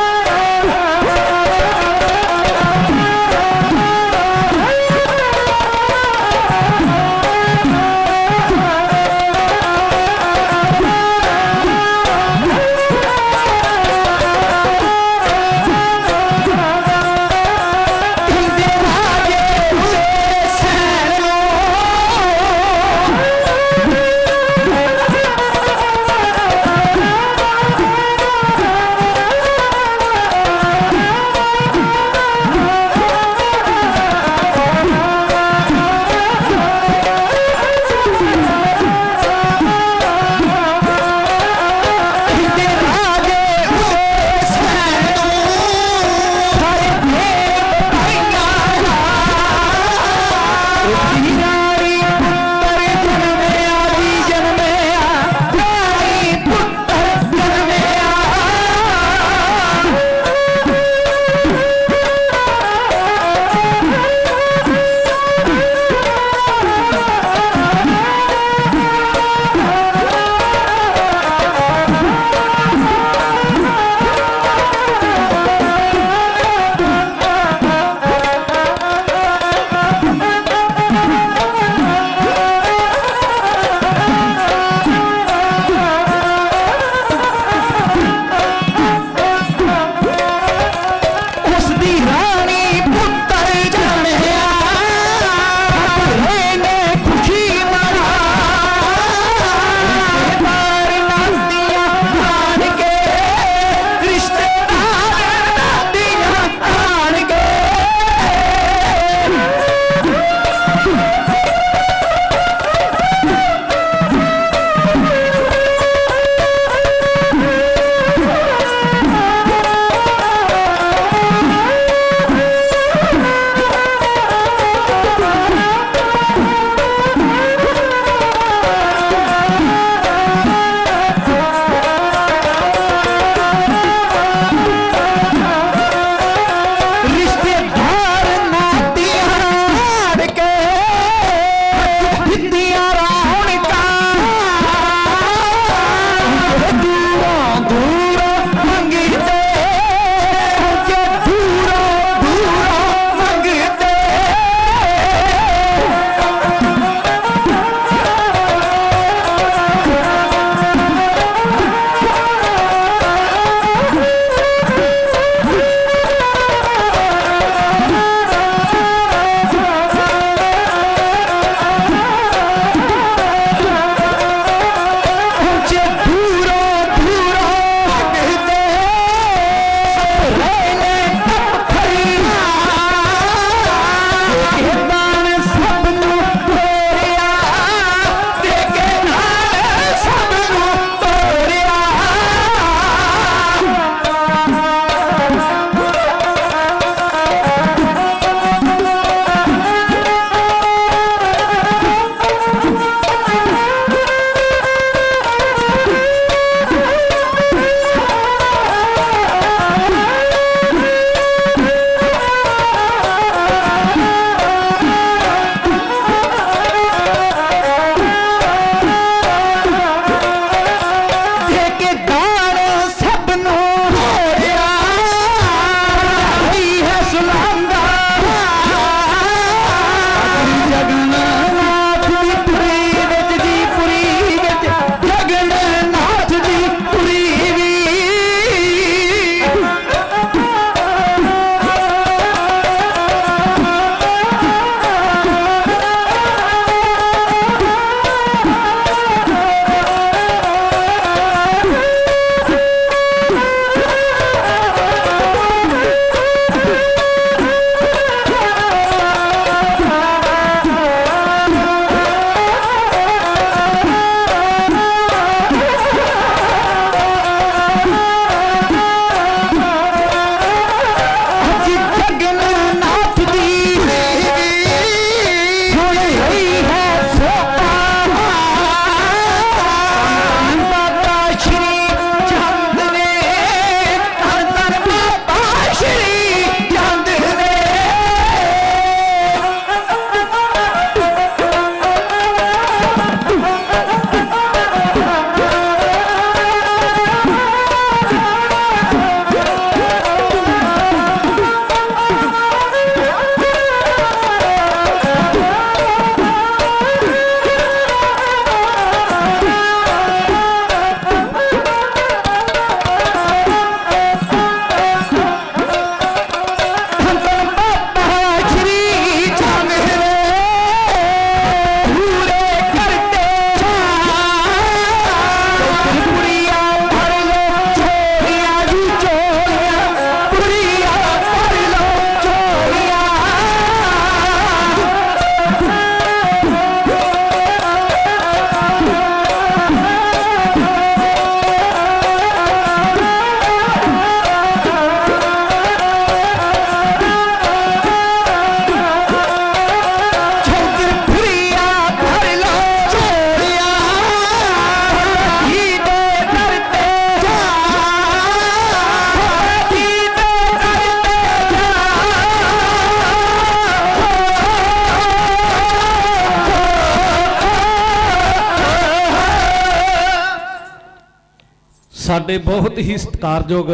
ਸਾਡੇ ਬਹੁਤ ਹੀ ਸਤਿਕਾਰਯੋਗ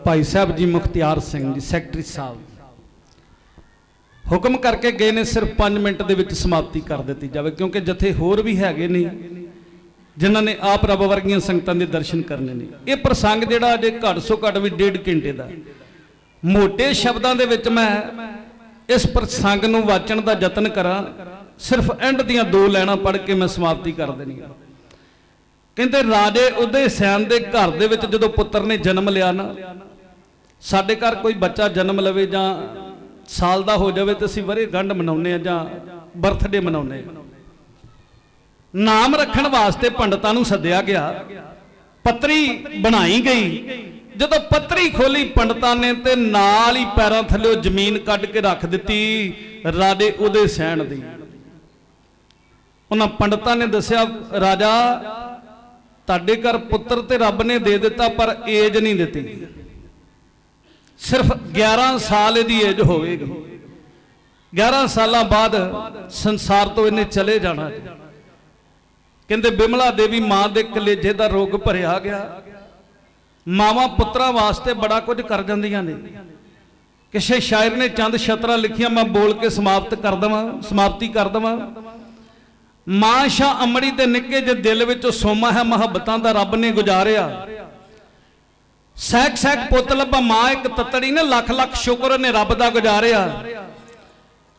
ਭਾਈ ਸਾਹਿਬ ਜੀ ਮੁਖਤਿਆਰ ਸਿੰਘ ਜੀ ਸੈਕਟਰੀ ਸਾਹਿਬ ਹੁਕਮ ਕਰਕੇ ਗਏ ਨੇ ਸਿਰਫ 5 ਮਿੰਟ ਦੇ ਵਿੱਚ ਸਮਾਪਤੀ ਕਰ ਦਿੱਤੀ ਜਾਵੇ, ਕਿਉਂਕਿ ਜਥੇ ਹੋਰ ਵੀ ਹੈਗੇ ਨੇ ਜਿਨ੍ਹਾਂ ਨੇ ਆਪ ਰੱਬ ਵਰਗੀਆਂ ਸੰਗਤਾਂ ਦੇ ਦਰਸ਼ਨ ਕਰਨੇ ਨੇ। ਇਹ ਪ੍ਰਸੰਗ ਜਿਹੜਾ ਅਜੇ ਘੱਟ ਸੋ ਘੱਟ ਵੀ 1.5 ਘੰਟੇ ਦਾ, ਮੋٹے ਸ਼ਬਦਾਂ ਦੇ ਵਿੱਚ ਮੈਂ ਇਸ ਪ੍ਰਸੰਗ ਨੂੰ ਵਾਚਣ ਦਾ ਯਤਨ ਕਰਾਂ, ਸਿਰਫ ਐਂਡ ਦੀਆਂ 2 ਲਾਈਨਾਂ ਪੜ੍ਹ ਕੇ ਮੈਂ ਸਮਾਪਤੀ ਕਰ ਦੇਣੀ ਆ। ਕਹਿੰਦੇ ਰਾਜੇ ਉਦੇ ਸੈਨ ਦੇ ਘਰ ਦੇ ਵਿੱਚ ਜਦੋਂ ਪੁੱਤਰ ਨੇ ਜਨਮ ਲਿਆ ਨਾ, ਸਾਡੇ ਘਰ ਕੋਈ ਬੱਚਾ ਜਨਮ ਲਵੇ ਜਾਂ ਸਾਲ ਦਾ ਹੋ ਜਾਵੇ ਤੇ ਅਸੀਂ ਵਰੇ ਗੰਢ ਮਨਾਉਂਦੇ ਆ ਜਾਂ ਬਰਥਡੇ ਮਨਾਉਂਦੇ ਆ। ਨਾਮ ਰੱਖਣ ਵਾਸਤੇ ਪੰਡਤਾਂ ਨੂੰ ਸੱਦਿਆ ਗਿਆ, ਪੱਤਰੀ ਬਣਾਈ ਗਈ। ਜਦੋਂ ਪੱਤਰੀ ਖੋਲੀ ਪੰਡਤਾਂ ਨੇ ਤੇ ਨਾਲ ਹੀ ਪੈਰਾਂ ਥੱਲੇ ਜ਼ਮੀਨ ਕੱਢ ਕੇ ਰੱਖ ਦਿੱਤੀ ਰਾਜੇ ਉਦੇ ਸੈਨ ਦੀ। ਉਹਨਾਂ ਪੰਡਤਾਂ ਨੇ ਦੱਸਿਆ, ਰਾਜਾ ਤੁਹਾਡੇ ਘਰ ਪੁੱਤਰ ਤੇ ਰੱਬ ਨੇ ਦੇ ਦਿੱਤਾ ਪਰ ਏਜ ਨਹੀਂ ਦਿੱਤੀ, ਸਿਰਫ 11 ਸਾਲ ਇਹਦੀ ਏਜ ਹੋਵੇਗੀ। 11 ਸਾਲਾਂ ਬਾਅਦ ਸੰਸਾਰ ਤੋਂ ਇਹਨੇ ਚਲੇ ਜਾਣਾ। ਕਹਿੰਦੇ ਬਿਮਲਾ ਦੇਵੀ ਮਾਂ ਦੇ ਕਲੇਜੇ ਦਾ ਰੋਗ ਭਰਿਆ ਗਿਆ। ਮਾਵਾਂ ਪੁੱਤਰਾਂ ਵਾਸਤੇ ਬੜਾ ਕੁਝ ਕਰ ਜਾਂਦੀਆਂ ਨੇ। ਕਿਸੇ ਸ਼ਾਇਰ ਨੇ ਚੰਦ ਸ਼ਤਰਾਂ ਲਿਖੀਆਂ, ਮੈਂ ਬੋਲ ਕੇ ਸਮਾਪਤੀ ਕਰ ਦਵਾਂ। ਮਾਂ ਸ਼ਾਹ ਅਮੜੀ ਦੇ ਨਿੱਕੇ ਜਿਹੇ ਦਿਲ ਵਿੱਚ ਸੋਮਾ ਹੈ ਮੁਹੱਬਤਾਂ ਦਾ ਰੱਬ ਨੇ ਗੁਜ਼ਾਰਿਆ। ਸਹਿਕ ਸਹਿਕ ਪੁੱਤ ਲੱਭਾ ਮਾਂ ਇੱਕ ਤਤੜੀ ਨੇ, ਲੱਖ ਲੱਖ ਸ਼ੁਕਰ ਨੇ ਰੱਬ ਦਾ ਗੁਜ਼ਾਰਿਆ।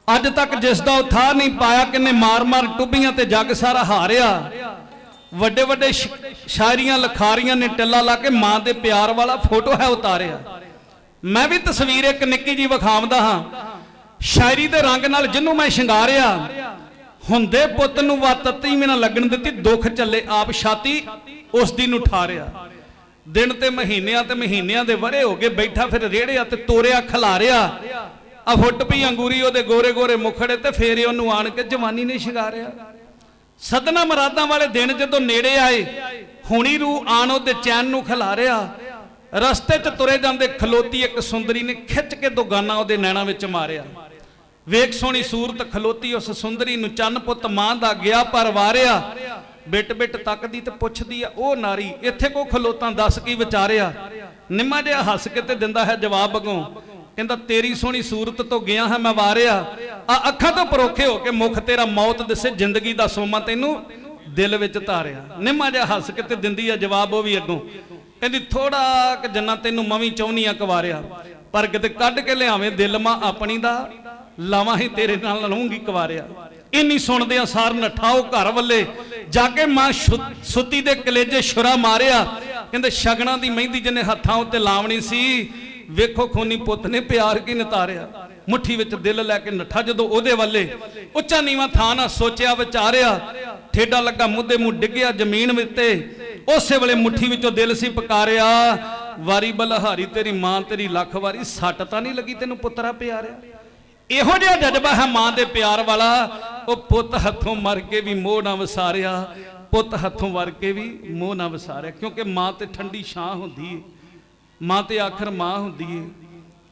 ਅੱਜ ਤੱਕ ਜਿਸ ਦਾ ਉਥਾਹ ਨਹੀਂ ਪਾਇਆ, ਕਿੰਨੇ ਮਾਰ ਮਾਰ ਟੁੱਬੀਆਂ ਤੇ ਜੱਗ ਸਾਰਾ ਹਾਰਿਆ। ਵੱਡੇ ਵੱਡੇ ਸ਼ਾਇਰੀਆਂ ਲਖਾਰੀਆਂ ਨੇ ਟੱਲਾ ਲਾ ਕੇ ਮਾਂ ਦੇ ਪਿਆਰ ਵਾਲਾ ਫੋਟੋ ਹੈ ਉਤਾਰਿਆ। ਮੈਂ ਵੀ ਤਸਵੀਰ ਇੱਕ ਨਿੱਕੀ ਜੀ ਵਿਖਾਉਂਦਾ ਹਾਂ। ਸ਼ਾਇਰੀ ਦੇ ਰੰਗ ਨਾਲ ਜਿਹਨੂੰ ਮੈਂ ਸ਼ਿੰਗਾਰਿਆ, ਹੁੰਦੇ ਪੁੱਤ ਨੂੰ ਵਾ ਤੱਤੀ ਵੀ ਨਾ ਲੱਗਣ ਦਿੱਤੀ, ਦੁੱਖ ਚੱਲੇ ਆਪ ਛਾਤੀ ਉਸ ਦੀ ਨੂੰ ਠਾਰਿਆ। ਦਿਨ ਤੇ ਮਹੀਨਿਆਂ ਦੇ ਵਰੇ ਹੋ ਗਏ, ਬੈਠਾ ਫਿਰ ਰੇੜਿਆ ਤੇ ਤੋਰਿਆ ਖਿਲਾਰਿਆ। ਆ ਫੁੱਟ ਪਈ ਅੰਗੂਰੀ ਉਹਦੇ ਗੋਰੇ ਗੋਰੇ ਮੁਖੜੇ ਤੇ ਫੇਰ ਉਹਨੂੰ ਆਣ ਕੇ ਜਵਾਨੀ ਨੇ ਸ਼ਿੰਗਾਰਿਆ। ਸਦਨਾ ਮਰਾਦਾਂ ਵਾਲੇ ਦਿਨ ਜਦੋਂ ਨੇੜੇ ਆਏ, ਹੁਣੀ ਰੂ ਆਣ ਉਹਦੇ ਚੈਨ ਨੂੰ ਖਿਲਾਰਿਆ। ਰਸਤੇ 'ਚ ਤੁਰੇ ਜਾਂਦੇ ਖਲੋਤੀ ਇੱਕ ਸੁੰਦਰੀ ਨੇ ਖਿੱਚ ਕੇ ਦੁਗਾਨਾ ਉਹਦੇ ਨੈਣਾ ਵਿੱਚ ਮਾਰਿਆ। ਵੇਖ ਸੋਹਣੀ ਸੂਰਤ ਖਲੋਤੀ ਉਸ ਸੁੰਦਰੀ ਨੂੰ, ਚੰਨ ਪੁੱਤ ਮਾਂ ਦਾ ਗਿਆ ਪਰ ਵਾਰਿਆ। ਬਿਟ ਬਿਟ ਤੱਕਦੀ ਤੇ ਪੁੱਛਦੀ ਆ ਉਹ ਨਾਰੀ, ਇੱਥੇ ਕੋ ਖਲੋਤਾ ਦੱਸ ਕੀ ਵਿਚਾਰਿਆ। ਨਿੰਮਾ ਜਿਹਾ ਹੱਸ ਕੇ ਤੇ ਦਿੰਦਾ ਹੈ ਜਵਾਬ ਅੱਗੋਂ, ਕਹਿੰਦਾ ਤੇਰੀ ਸੋਹਣੀ ਸੂਰਤ ਤੋਂ ਗਿਆ ਹਾਂ ਮੈਂ ਵਾਰਿਆ। ਆ ਅੱਖਾਂ ਤੋਂ ਪਰੋਖੇ ਹੋ ਕੇ ਮੁਖ ਤੇਰਾ ਮੌਤ ਦਿਸੇ, ਜ਼ਿੰਦਗੀ ਦਾ ਸੋਮਾ ਤੈਨੂੰ ਦਿਲ ਵਿੱਚ ਧਾਰਿਆ। ਨਿੰਮਾ ਜਿਹਾ ਹੱਸ ਕੇ ਤੇ ਦਿੰਦੀ ਆ ਜਵਾਬ ਉਹ ਵੀ ਅੱਗੋਂ, ਕਹਿੰਦੀ ਥੋੜਾ ਕਿ ਜੰਨਾ ਤੈਨੂੰ ਮਵੀ ਚਾਹੁੰਨੀ ਆ ਕੁਵਾਰਿਆ, ਪਰ ਕਿਤੇ ਕੱਢ ਕੇ ਲਿਆਵੇਂ ਦਿਲ ਮਾਂ ਆਪਣੀ ਦਾ, ਲਾਵਾਂ ਹੀ ਤੇਰੇ ਨਾਲ ਲਵਾਂਗੀ ਕੁਵਾਰਿਆ। ਇੰਨੀ ਸੁਣਦਿਆਂ ਸਾਰ ਨੱਠਾ ਉਹ ਘਰ ਵੱਲੇ, ਜਾ ਕੇ ਮਾਂ ਸੁੱਤੀ ਦੇ ਕਲੇਜੇ ਛੁਰਾ ਮਾਰਿਆ। ਕਹਿੰਦੇ ਸ਼ਗਨਾਂ ਦੀ ਮਹਿੰਦੀ ਜਿਹਨੇ ਹੱਥਾਂ ਉੱਤੇ ਲਾਵਣੀ ਸੀ, ਵੇਖੋ ਖੂਨੀ ਪੁੱਤ ਨੇ ਪਿਆਰ ਕੀ ਨਤਾਰਿਆ। ਮੁੱਠੀ ਵਿੱਚ ਦਿਲ ਲੈ ਕੇ ਨੱਠਾ ਜਦੋਂ ਉਹਦੇ ਵੱਲੇ, ਉੱਚਾ ਨੀਵਾਂ ਥਾਂ ਨਾ ਸੋਚਿਆ ਵਿਚਾਰਿਆ। ਠੇਡਾ ਲੱਗਾ ਮੁੱਦੇ ਮੂੰਹ ਡਿੱਗਿਆ ਜ਼ਮੀਨ ਉੱਤੇ, ਉਸੇ ਵੇਲੇ ਮੁੱਠੀ ਵਿੱਚੋਂ ਦਿਲ ਸੀ ਪੁਕਾਰਿਆ। ਵਾਰੀ ਬਲਹਾਰੀ ਤੇਰੀ ਮਾਂ ਤੇਰੀ ਲੱਖ ਵਾਰੀ, ਸੱਟ ਤਾਂ ਨਹੀਂ ਲੱਗੀ ਤੈਨੂੰ ਪੁੱਤਰਾ ਪਿਆਰਿਆ। ਇਹੋ ਜਿਹਾ ਜਜ਼ਬਾ ਹੈ ਮਾਂ ਦੇ ਪਿਆਰ ਵਾਲਾ। ਉਹ ਪੁੱਤ ਹੱਥੋਂ ਮਰ ਕੇ ਵੀ ਮੋਹ ਨਾ ਵਸਾਰਿਆ, ਪੁੱਤ ਹੱਥੋਂ ਮਰ ਕੇ ਵੀ ਮੋਹ ਨਾ ਵਸਾਰਿਆ। ਕਿਉਂਕਿ ਮਾਂ ਤੇ ਠੰਡੀ ਛਾਂ ਹੁੰਦੀ ਏ, ਮਾਂ ਤੇ ਆਖਰ ਮਾਂ ਹੁੰਦੀ ਏ।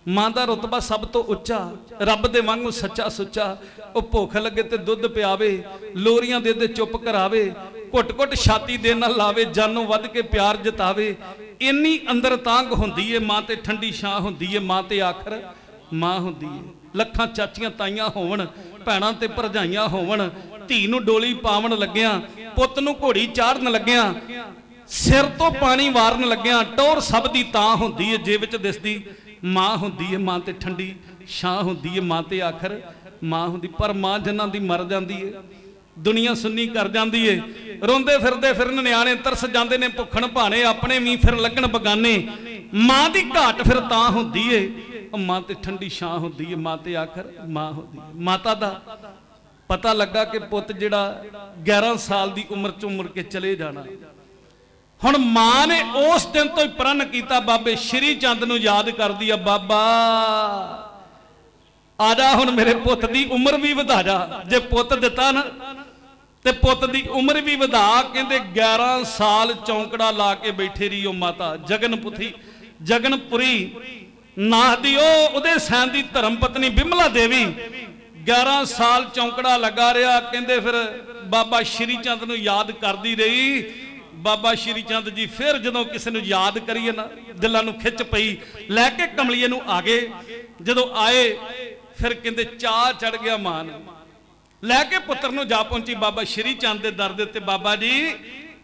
ਮਾਂ ਦਾ ਰੁਤਬਾ ਸਭ ਤੋਂ ਉੱਚਾ, ਰੱਬ ਦੇ ਵਾਂਗੂ ਸੱਚਾ ਸੁੱਚਾ। ਉਹ ਭੁੱਖ ਲੱਗੇ ਤੇ ਦੁੱਧ ਪਿਆਵੇ, ਲੋਰੀਆਂ ਦੇ ਚੁੱਪ ਕਰਾਵੇ, ਘੁੱਟ ਘੁੱਟ ਛਾਤੀ ਦੇ ਨਾਲ ਲਾਵੇ, ਜਾਨੋਂ ਵੱਧ ਕੇ ਪਿਆਰ ਜਤਾਵੇ। ਇੰਨੀ ਅੰਦਰ ਤਾਂਗ ਹੁੰਦੀ ਏ ਮਾਂ ਤੇ ਠੰਡੀ ਛਾਂ ਹੁੰਦੀ ਏ, ਮਾਂ ਤੇ ਆਖਰ ਮਾਂ ਹੁੰਦੀ ਏ। ਲੱਖਾਂ ਚਾਚੀਆਂ ਤਾਈਆਂ ਹੋਵਣ, ਭੈਣਾਂ ਤੇ ਭਰਜਾਈਆਂ ਹੋਵਣ, ਧੀ ਨੂੰ ਡੋਲੀ ਪਾਵਣ ਲੱਗਿਆਂ, ਪੁੱਤ ਨੂੰ ਘੋੜੀ ਚਾੜਨ ਲੱਗਿਆਂ, ਸਿਰ ਤੋਂ ਪਾਣੀ ਵਾਰਨ ਲੱਗਿਆਂ, ਟੌਰ ਸਭ ਦੀ ਤਾਂ ਹੁੰਦੀ ਏ ਜੇ ਵਿੱਚ ਦਿਸਦੀ ਮਾਂ ਹੁੰਦੀ ਏ। ਮਾਂ ਤੇ ਠੰਡੀ ਛਾਂ ਹੁੰਦੀ ਏ, ਮਾਂ ਤੇ ਆਖਰ ਮਾਂ ਹੁੰਦੀ। ਪਰ ਮਾਂ ਜਿਨ੍ਹਾਂ ਦੀ ਮਰ ਜਾਂਦੀ ਏ, ਦੁਨੀਆ ਸੁੰਨੀ ਕਰ ਜਾਂਦੀ ਏ, ਰੋਂਦੇ ਫਿਰਨ ਨਿਆਣੇ ਤਰਸ ਜਾਂਦੇ ਨੇ, ਭੁੱਖਣ ਭਾਣੇ ਆਪਣੇ ਵੀ ਫਿਰ ਲੱਗਣ ਬਗਾਨੇ। ਮਾਂ ਦੀ ਘਾਟ ਫਿਰ ਤਾਂ ਹੁੰਦੀ ਏ, ਮਾਂ ਤੇ ਠੰਡੀ ਛਾਂ ਹੁੰਦੀ ਏ, ਮਾਂ ਤੇ ਆਖਰ ਮਾਂ ਹੁੰਦੀ ਏ। ਮਾਤਾ ਦਾ ਪਤਾ ਲੱਗਾ ਕਿ ਪੁੱਤ ਜਿਹੜਾ 11 ਸਾਲ ਦੀ ਉਮਰ 'ਚੋਂ ਮੁੜ ਕੇ ਚਲੇ ਜਾਣਾ। ਹੁਣ ਮਾਂ ਨੇ ਉਸ ਦਿਨ ਤੋਂ ਹੀ ਪ੍ਰਣ ਕੀਤਾ, ਬਾਬੇ ਸ਼੍ਰੀ ਚੰਦ ਨੂੰ ਯਾਦ ਕਰਦੀ ਆ, ਬਾਬਾ ਆ ਜਾ ਹੁਣ ਮੇਰੇ ਪੁੱਤ ਦੀ ਉਮਰ ਵੀ ਵਧਾ ਜਾ। ਜੇ ਪੁੱਤ ਦਿੱਤਾ ਨਾ ਤੇ ਪੁੱਤ ਦੀ ਉਮਰ ਵੀ ਵਧਾ। ਕਹਿੰਦੇ 11 ਸਾਲ ਚੌਂਕੜਾ ਲਾ ਕੇ ਬੈਠੇ ਰਹੀ ਉਹ ਮਾਤਾ ਜਗਨਪੁਰੀ ਨਾਹ ਦੀ ਉਹਦੇ ਸੈਨ ਦੀ ਧਰਮ ਪਤਨੀ ਬਿਮਲਾ ਦੇਵੀ। 11 ਸਾਲ ਚੌਂਕੜਾ ਲੱਗਾ ਰਿਹਾ। ਕਹਿੰਦੇ ਫਿਰ ਬਾਬਾ ਸ਼੍ਰੀ ਚੰਦ ਨੂੰ ਯਾਦ ਕਰਦੀ ਰਹੀ। बाबा श्री चंद जी फिर जदों किसी नूं याद करिए ना दिलों नूं खिच पई लैके कमलीए नूं आ गए। जदों आए फिर कहंदे चाह चढ़ गया मां नूं लैके पुत्र नूं जा पहुंची बाबा श्री चंद दे दर दे उत्ते। बाबा जी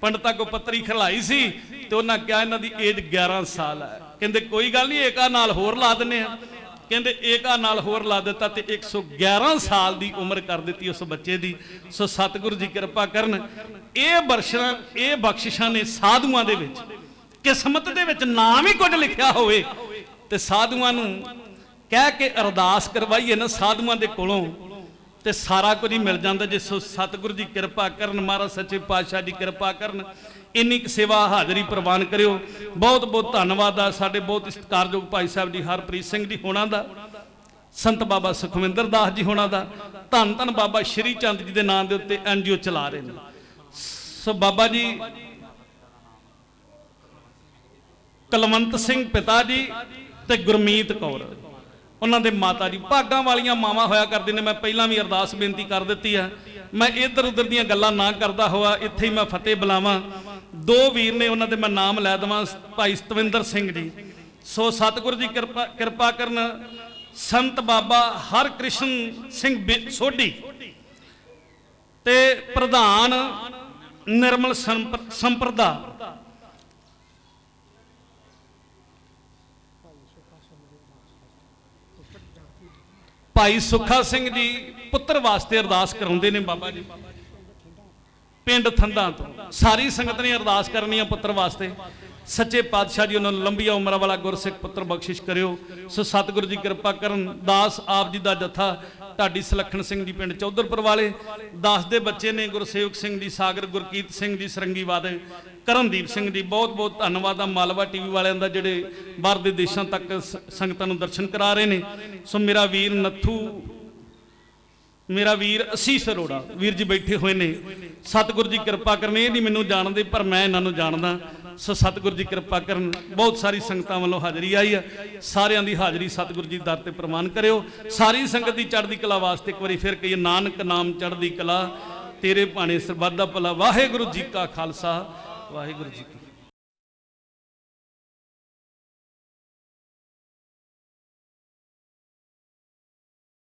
पंडितां को पत्तरी खिलाई सी ते उन्हां कहा इन्हां दी एज 11 साल है। कहंदे कोई गल नहीं एका नाल होर ला दिंदे आ। कहंदे एका नाल होर ला दिता ते 111 साल की उम्र कर दी उस बच्चे की। सो सतगुरु जी कृपा करन ये बख्शिशां ने साधुआं दे विच किस्मत दे विच नाम ही कुछ लिखिया होवे ते साधुआं नूं कह के अरदास करवाइए ना साधुआं दे कोलों ते सारा कुछ ही मिल जाता। जे सो सतगुरु जी कृपा करन महाराज सच्चे पातशाह जी कृपा करन इन्नी सेवा हाज़री प्रवान करियो। बहुत बहुत धन्नवाद आ साडे बहुत सत्कारयोग भाई साहब जी हरप्रीत सिंह जी होना दा, संत बाबा सुखविंदर दास जी होना दा, धन धन बाबा श्री चंद जी के नाम के उत्ते NGO चला रहे हैं। सो बाबा जी कलवंत सिंह पिता जी ते गुरमीत कौर उन्होंने माता जी भागां वालियां मावां होया करदी ने। मैं पहला भी अरदास बेनती कर दी है। मैं इधर उधर दीयां गल्लां ना करदा होया इत्थे ही मैं फतेह बुलावां। दो वीर ने उन्होंने मैं नाम लै देवां भाई सतविंदर सिंह जी। सो सतगुरु जी कृपा करन संत बाबा हरकृष्ण सिंह सोढी ते प्रधान निर्मल संप्रदा भाई सुखा सिंह जी पुत्र वास्ते अरदास कराउंदे ने। बाबा जी पिंड थंदा तो सारी संगत ने अरदास करनी है पुत्र वास्ते। सच्चे पातशाह जी उन्होंने लंबी उम्र वाला गुरसिख पुत्र बख्शिश करियो। सो सतगुरु जी कृपा करन दास आप जी का जत्था ढाडी सलखन सिंह जी पिंड चौधरपुर वाले दास दे बच्चे ने गुरसेवक सिंह जी सागर गुरकीत सिंह जी सरंगी वादे करनदीप सिंह जी। बहुत बहुत धन्नवाद आ मालवा TV वालियां दा जिहड़े बाहर दे देशां तक संगतां नूं दर्शन करा रहे ने। सो मेरा वीर नत्थू मेरा वीर असीस अरोड़ा वीर जी बैठे हुए ने। सतगुरु जी कृपा करन ये नहीं मैनूं जाणदे पर मैं इन्हां नूं जाणदा। सो सतगुरु जी कृपा करन बहुत सारी संगतां वालों हाज़री आई है। सारियां दी हाज़री सतगुरु जी दर ते प्रवान करियो। सारी संगत दी चढ़दी कला वास्ते एक बारी फिर कहिए नानक नाम चढ़दी कला तेरे भाणे सरबत दा भला। वाहिगुरू जी का खालसा वाहिगुरू जी की